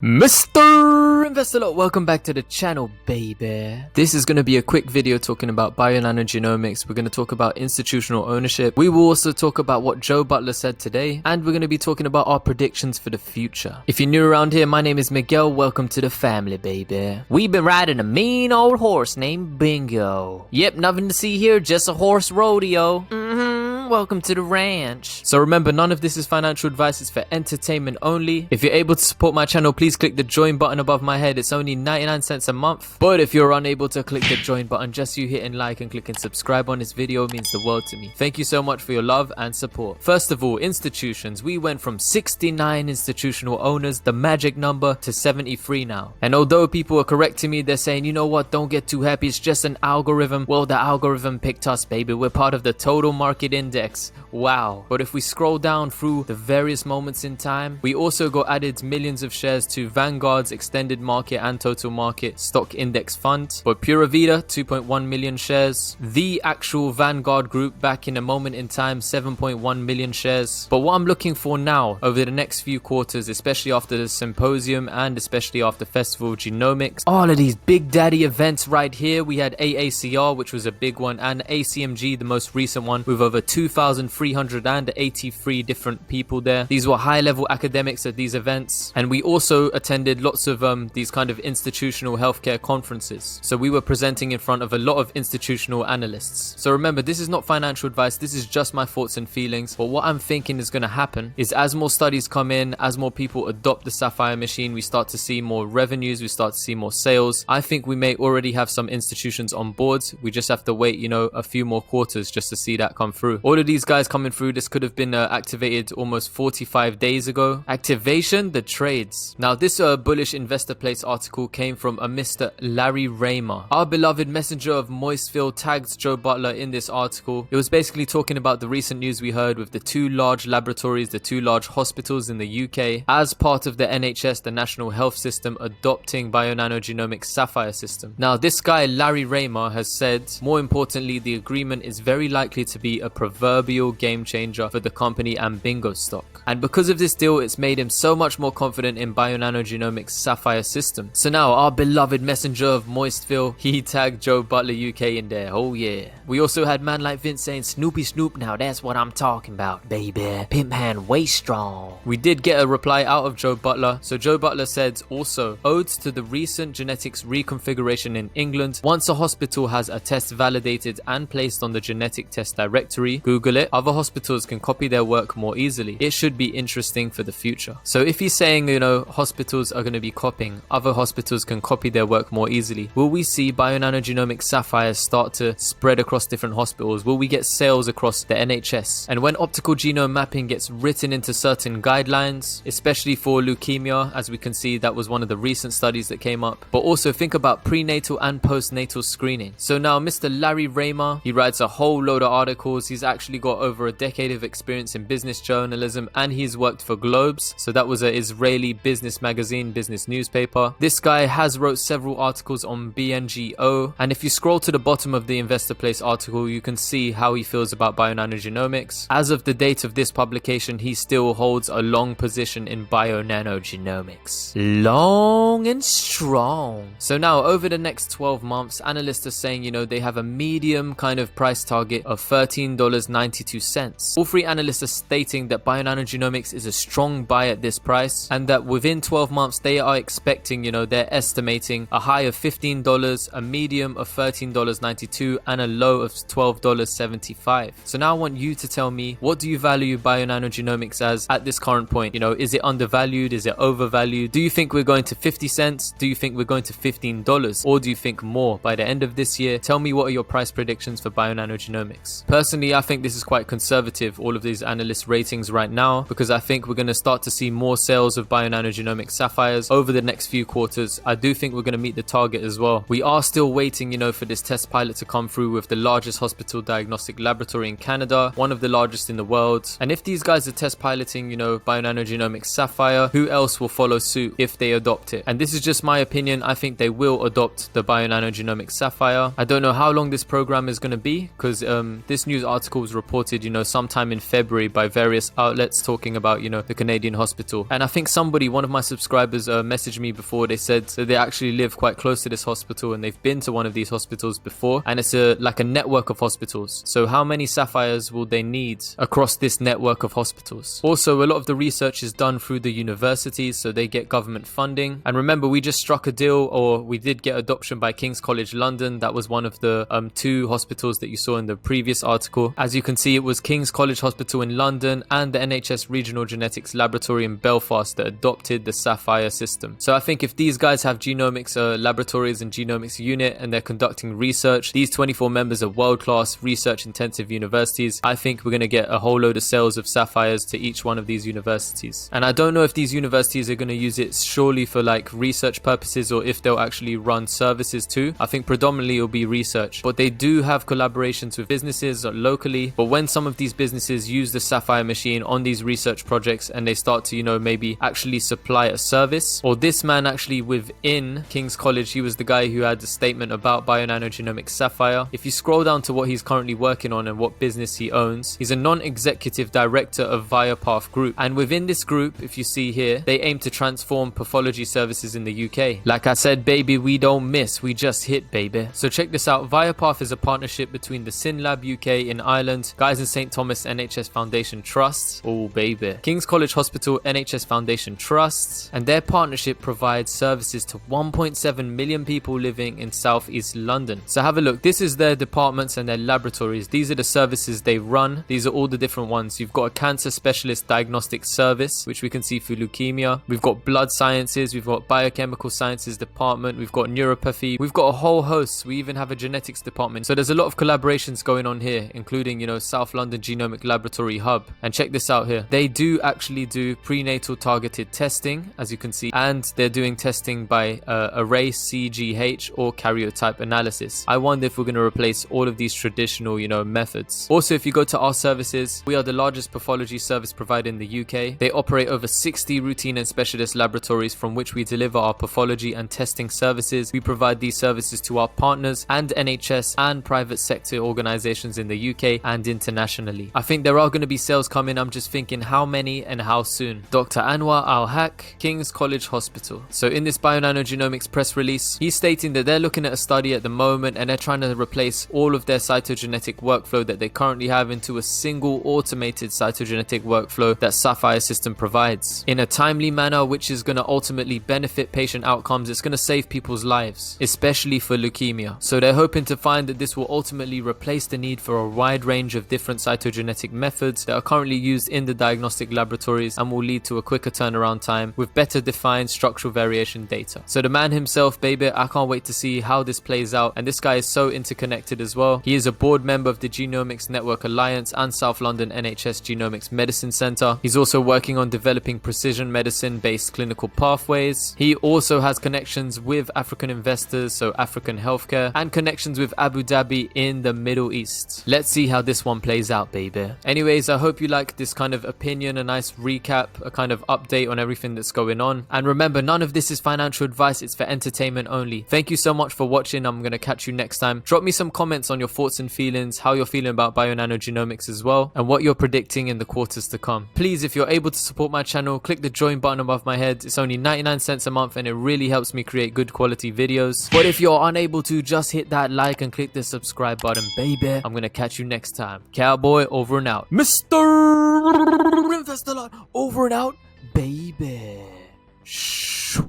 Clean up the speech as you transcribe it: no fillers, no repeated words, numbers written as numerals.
Mr. Investor Lot, welcome back to the channel, baby. This is going to be a quick video talking about Bionano Genomics. We're going to talk about institutional ownership. We will also talk about what Joe Butler said today, and we're going to be talking about our predictions for the future. If you're new around here, my name is Miguel. Welcome to the family, baby. We've been riding a mean old horse named Bingo. Yep, nothing to see here, just a horse rodeo. Welcome to the ranch. So remember, none of this is financial advice, it's for entertainment only. If you're able to support my channel, please click the join button above my head. It's only 99 cents a month. But if you're unable to click the join button, just you hitting like and clicking subscribe on this video means the world to me. Thank you so much for your love and support. First of all, institutions. We went from 69 institutional owners, the magic number, to 73 now. And although people are correcting me, they're saying, you know what, don't get too happy, it's just an algorithm. Well, the algorithm picked us, baby. We're part of the total market index. Wow. But if we scroll down through the various moments in time, we also got added millions of shares to Vanguard's extended market and total market stock index fund. For Pura Vida, 2.1 million shares. The actual Vanguard group back in a moment in time, 7.1 million shares. But what I'm looking for now over the next few quarters, especially after the symposium and especially after Festival of Genomics, all of these big daddy events right here. We had AACR, which was a big one, and ACMG, the most recent one, with over 2,383 different people there. These were high-level academics at these events, and we also attended lots of these kind of institutional healthcare conferences. So we were presenting in front of a lot of institutional analysts. So remember, this is not financial advice, this is just my thoughts and feelings. But what I'm thinking is going to happen is, as more studies come in, as more people adopt the Sapphire machine, we start to see more revenues, we start to see more sales. I think we may already have some institutions on board. We just have to wait, you know, a few more quarters just to see that come through. All of these guys coming through, this could have been activated almost 45 days ago. Activation, the trades. Now this bullish investor place article came from a Mr. Larry Raymer. Our beloved messenger of Moistville tagged Joe Butler in this article. It was basically talking about the recent news we heard with the two large laboratories, the two large hospitals in the UK, as part of the NHS, the National Health System, adopting Bionano Genomics Sapphire system. Now this guy Larry Raymer has said, more importantly, the agreement is very likely to be a proverbial game changer for the company and Bingo stock. And because of this deal, it's made him so much more confident in Bionano Genomics Sapphire system. So now our beloved messenger of Moistville, he tagged Joe Butler UK in there. Oh yeah. We also had man like Vince saying, Snoopy Snoop, now that's what I'm talking about, baby. Pimp hand way strong. We did get a reply out of Joe Butler. So Joe Butler said also, odes to the recent genetics reconfiguration in England. Once a hospital has a test validated and placed on the genetic test directory, Google it, other hospitals can copy their work more easily. It should be interesting for the future. So if he's saying, you know, hospitals are going to be copying, other hospitals can copy their work more easily, will we see Bionano Genomics Sapphire start to spread across different hospitals? Will we get sales across the NHS? And when optical genome mapping gets written into certain guidelines, especially for leukemia, as we can see, that was one of the recent studies that came up. But also think about prenatal and postnatal screening. So now Mr. Larry Raymer, he writes a whole load of articles. He's actually got over a decade of experience in business journalism, and he's worked for Globes. So that was an Israeli business magazine, business newspaper. This guy has wrote several articles on BNGO, and if you scroll to the bottom of the investor place article, you can see how he feels about Bionano Genomics. As of the date of this publication, he still holds a long position in Bionano Genomics. Long and strong. So now over the next 12 months, analysts are saying, you know, they have a medium kind of price target of $13.92. All three analysts are stating that Bionano Genomics is a strong buy at this price, and that within 12 months they are expecting, you know, they're estimating a high of $15, a medium of $13.92, and a low of $12.75. So now I want you to tell me, what do you value Bionano Genomics as at this current point? You know, is it undervalued? Is it overvalued? Do you think we're going to 50 cents? Do you think we're going to $15? Or do you think more by the end of this year? Tell me, what are your price predictions for Bionano Genomics? Personally, I think this is quite conservative, all of these analyst ratings right now, because I think we're going to start to see more sales of Bionano Genomics Sapphires over the next few quarters. I do think we're going to meet the target as well. We are still waiting, you know, for this test pilot to come through with the largest hospital diagnostic laboratory in Canada, one of the largest in the world. And if these guys are test piloting, you know, Bionano Genomics Sapphire, who else will follow suit if they adopt it? And this is just my opinion. I think they will adopt the Bionano Genomics Sapphire. I don't know how long this program is going to be, because this news article was reported, sometime in February by various outlets talking about, the Canadian hospital. And I think one of my subscribers messaged me before. They said that they actually live quite close to this hospital and they've been to one of these hospitals before, and it's like a network of hospitals. So how many sapphires will they need across this network of hospitals? Also, a lot of the research is done through the universities, so they get government funding. And remember, we just struck a deal, or we did get adoption by King's College London. That was one of the two hospitals that you saw in the previous article. As you can see, it was King's College Hospital in London and the NHS Regional Genetics Laboratory in Belfast that adopted the Sapphire system. So I think if these guys have genomics laboratories and genomics unit and they're conducting research, these 24 members are world-class research intensive universities. I think we're going to get a whole load of sales of sapphires to each one of these universities. And I don't know if these universities are going to use it surely for like research purposes or if they'll actually run services too. I think predominantly it'll be research, but they do have collaborations with businesses locally. But when some of these businesses use the Sapphire machine on these research projects and they start to, maybe actually supply a service, or this man actually within King's College, he was the guy who had the statement about Bionano Genomics Sapphire. If you scroll down to what he's currently working on and what business he owns, he's a non-executive director of ViaPath Group. And within this group, if you see here, they aim to transform pathology services in the UK. Like I said, baby, we don't miss, we just hit, baby. So check this out. ViaPath is a partnership between the SynLab UK in Ireland, Guys and St Thomas NHS Foundation Trust, oh baby, King's College Hospital NHS Foundation Trust, and their partnership provides services to 1.7 million people living in southeast London. So have a look. This is their departments and their laboratories. These are the services they run. These are all the different ones. You've got a cancer specialist diagnostic service, which we can see for leukemia. We've got blood sciences. We've got biochemical sciences department. We've got neuropathy. We've got a whole host. We even have a genetics department. So there's a lot of collaborations going on here, including, South London Genomic Laboratory Hub. And check this out here. They do actually do prenatal targeted testing, as you can see, and they're doing testing by array CGH or karyotype analysis. I wonder if we're going to replace all of these traditional, methods. Also, if you go to our services, we are the largest pathology service provider in the UK. They operate over 60 routine and specialist laboratories from which we deliver our pathology and testing services. We provide these services to our partners and NHS and private sector organizations in the UK and internationally. I think there are going to be sales coming. I'm just thinking how many and how soon. Dr. Anwar Al-Haq, King's College Hospital. So in this Bionano Genomics press release, he's stating that they're looking at a study at the moment and they're trying to replace all of their cytogenetic workflow that they currently have into a single automated cytogenetic workflow that Sapphire system provides in a timely manner, which is going to ultimately benefit patient outcomes. It's going to save people's lives, especially for leukemia. So they're hoping to find that this will ultimately replace the need for a wide range of different cytogenetic methods that are currently used in the diagnostic laboratories and will lead to a quicker turnaround time with better defined structural variation data. So the man himself, baby, I can't wait to see how this plays out. And this guy is so interconnected as well. He is a board member of the Genomics Network Alliance and South London NHS Genomics Medicine Centre. He's also working on developing precision medicine based clinical pathways. He also has connections with African investors, so African healthcare, and connections with Abu Dhabi in the Middle East. Let's see how this one plays out, baby. Anyways, I hope you like this kind of opinion, a nice recap, a kind of update on everything that's going on. And remember, none of this is financial advice, it's for entertainment only. Thank you so much for watching. I'm going to catch you next time. Drop me some comments on your thoughts and feelings, how you're feeling about Bionano Genomics as well, and what you're predicting in the quarters to come. Please, if you're able to support my channel, click the join button above my head. It's only 99 cents a month and it really helps me create good quality videos. But if you're unable to, just hit that like and click the subscribe button, baby. I'm going to catch you next time. Cowboy, over and out. Mr. Investor over and out, baby. Shh.